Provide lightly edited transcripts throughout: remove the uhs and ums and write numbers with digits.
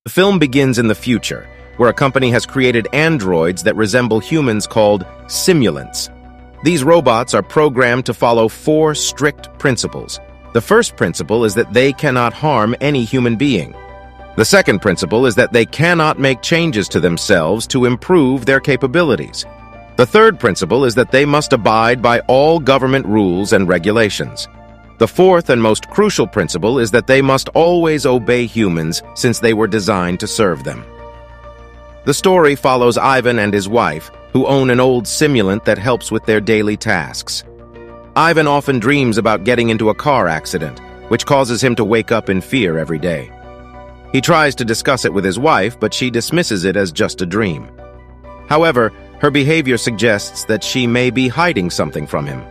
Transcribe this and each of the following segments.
The film begins in the future, where a company has created androids that resemble humans called simulants. These robots are programmed to follow 4 strict principles. The first principle is that they cannot harm any human being. The second principle is that they cannot make changes to themselves to improve their capabilities. The third principle is that they must abide by all government rules and regulations. The fourth and most crucial principle is that they must always obey humans since they were designed to serve them. The story follows Ivan and his wife, who own an old simulant that helps with their daily tasks. Ivan often dreams about getting into a car accident, which causes him to wake up in fear every day. He tries to discuss it with his wife, but she dismisses it as just a dream. However, her behavior suggests that she may be hiding something from him.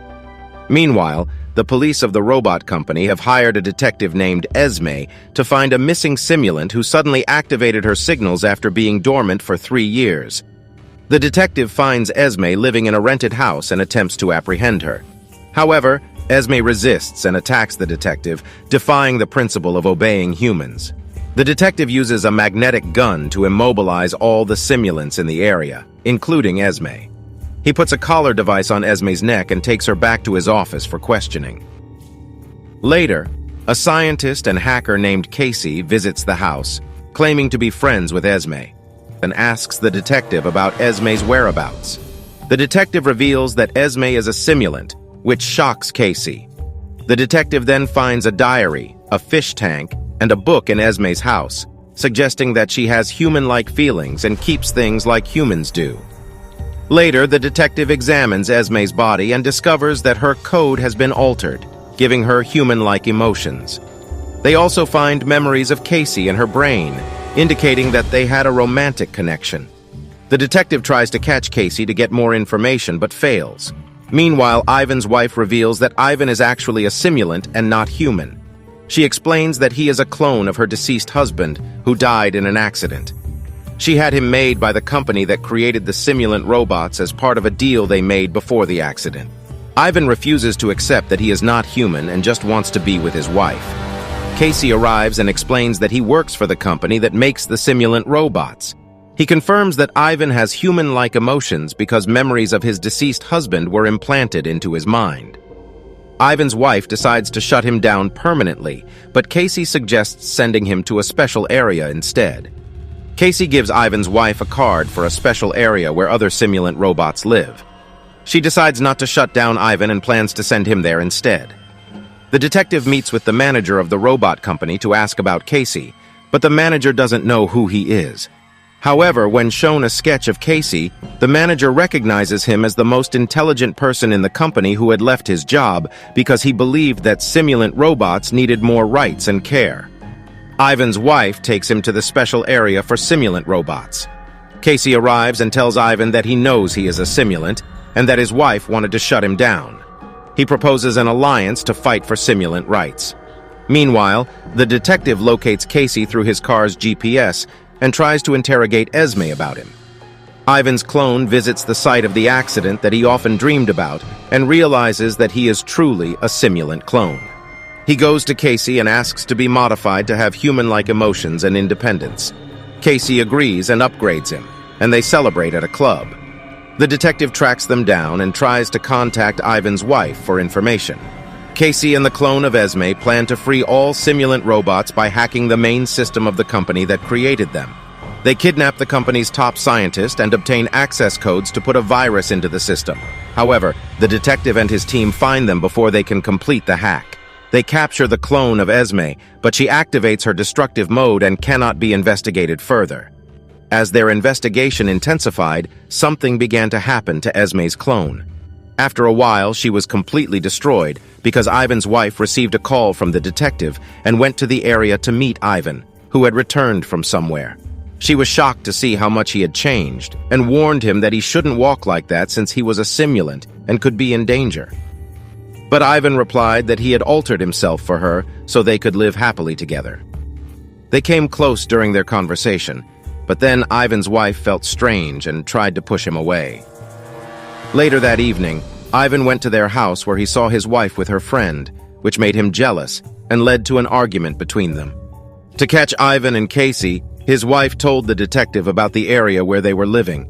Meanwhile, the police of the robot company have hired a detective named Esme to find a missing simulant who suddenly activated her signals after being dormant for 3 years. The detective finds Esme living in a rented house and attempts to apprehend her. However, Esme resists and attacks the detective, defying the principle of obeying humans. The detective uses a magnetic gun to immobilize all the simulants in the area, including Esme. He puts a collar device on Esme's neck and takes her back to his office for questioning. Later, a scientist and hacker named Casey visits the house, claiming to be friends with Esme, and asks the detective about Esme's whereabouts. The detective reveals that Esme is a simulant, which shocks Casey. The detective then finds a diary, a fish tank, and a book in Esme's house, suggesting that she has human-like feelings and keeps things like humans do. Later, the detective examines Esme's body and discovers that her code has been altered, giving her human-like emotions. They also find memories of Casey in her brain, indicating that they had a romantic connection. The detective tries to catch Casey to get more information, but fails. Meanwhile, Ivan's wife reveals that Ivan is actually a simulant and not human. She explains that he is a clone of her deceased husband, who died in an accident. She had him made by the company that created the simulant robots as part of a deal they made before the accident. Ivan refuses to accept that he is not human and just wants to be with his wife. Casey arrives and explains that he works for the company that makes the simulant robots. He confirms that Ivan has human-like emotions because memories of his deceased husband were implanted into his mind. Ivan's wife decides to shut him down permanently, but Casey suggests sending him to a special area instead. Casey gives Ivan's wife a card for a special area where other simulant robots live. She decides not to shut down Ivan and plans to send him there instead. The detective meets with the manager of the robot company to ask about Casey, but the manager doesn't know who he is. However, when shown a sketch of Casey, the manager recognizes him as the most intelligent person in the company who had left his job because he believed that simulant robots needed more rights and care. Ivan's wife takes him to the special area for simulant robots. Casey arrives and tells Ivan that he knows he is a simulant and that his wife wanted to shut him down. He proposes an alliance to fight for simulant rights. Meanwhile, the detective locates Casey through his car's GPS and tries to interrogate Esme about him. Ivan's clone visits the site of the accident that he often dreamed about and realizes that he is truly a simulant clone. He goes to Casey and asks to be modified to have human-like emotions and independence. Casey agrees and upgrades him, and they celebrate at a club. The detective tracks them down and tries to contact Ivan's wife for information. Casey and the clone of Esme plan to free all simulant robots by hacking the main system of the company that created them. They kidnap the company's top scientist and obtain access codes to put a virus into the system. However, the detective and his team find them before they can complete the hack. They capture the clone of Esme, but she activates her destructive mode and cannot be investigated further. As their investigation intensified, something began to happen to Esme's clone. After a while, she was completely destroyed because Ivan's wife received a call from the detective and went to the area to meet Ivan, who had returned from somewhere. She was shocked to see how much he had changed and warned him that he shouldn't walk like that since he was a simulant and could be in danger. But Ivan replied that he had altered himself for her so they could live happily together. They came close during their conversation, but then Ivan's wife felt strange and tried to push him away. Later that evening, Ivan went to their house where he saw his wife with her friend, which made him jealous and led to an argument between them. To catch Ivan and Casey, His wife told the detective about the area where they were living.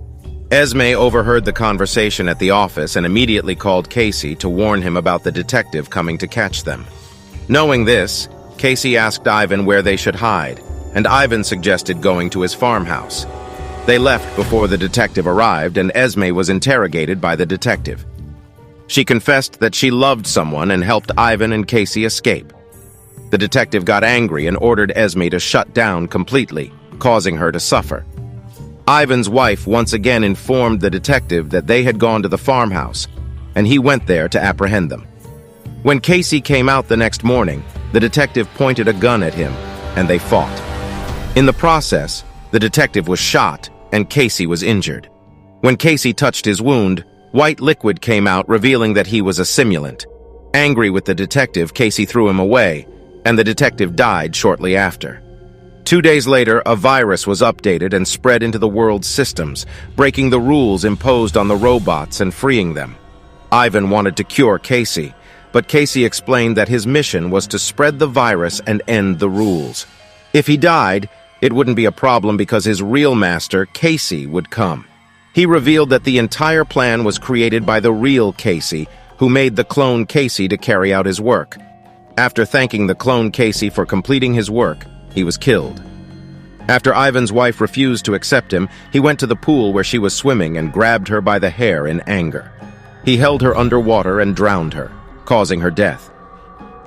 Esme overheard the conversation at the office and immediately called Casey to warn him about the detective coming to catch them. Knowing this, Casey asked Ivan where they should hide, and Ivan suggested going to his farmhouse. They left before the detective arrived, and Esme was interrogated by the detective. She confessed that she loved someone and helped Ivan and Casey escape. The detective got angry and ordered Esme to shut down completely, causing her to suffer. Ivan's wife once again informed the detective that they had gone to the farmhouse, and he went there to apprehend them. When Casey came out the next morning, the detective pointed a gun at him, and they fought. In the process, the detective was shot, and Casey was injured. When Casey touched his wound, white liquid came out, revealing that he was a simulant. Angry with the detective, Casey threw him away, and the detective died shortly after. 2 days later, a virus was updated and spread into the world's systems, breaking the rules imposed on the robots and freeing them. Ivan wanted to cure Casey, but Casey explained that his mission was to spread the virus and end the rules. If he died, it wouldn't be a problem because his real master, Casey, would come. He revealed that the entire plan was created by the real Casey, who made the clone Casey to carry out his work. After thanking the clone Casey for completing his work, he was killed. After Ivan's wife refused to accept him, he went to the pool where she was swimming and grabbed her by the hair in anger. He held her underwater and drowned her, causing her death.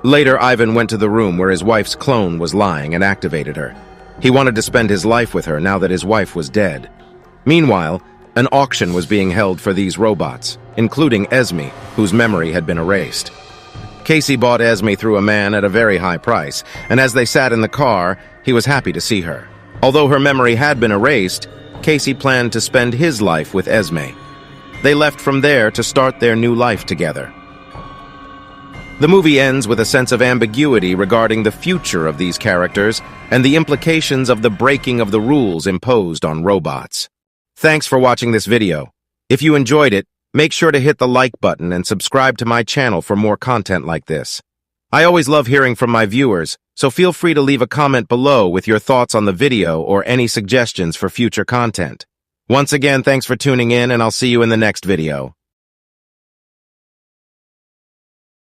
Later, Ivan went to the room where his wife's clone was lying and activated her. He wanted to spend his life with her now that his wife was dead. Meanwhile, an auction was being held for these robots, including Esme, whose memory had been erased. Casey bought Esme through a man at a very high price, and as they sat in the car, he was happy to see her. Although her memory had been erased, Casey planned to spend his life with Esme. They left from there to start their new life together. The movie ends with a sense of ambiguity regarding the future of these characters and the implications of the breaking of the rules imposed on robots. Thanks for watching this video. If you enjoyed it, make sure to hit the like button and subscribe to my channel for more content like this. I always love hearing from my viewers, so feel free to leave a comment below with your thoughts on the video or any suggestions for future content. Once again, thanks for tuning in, and I'll see you in the next video.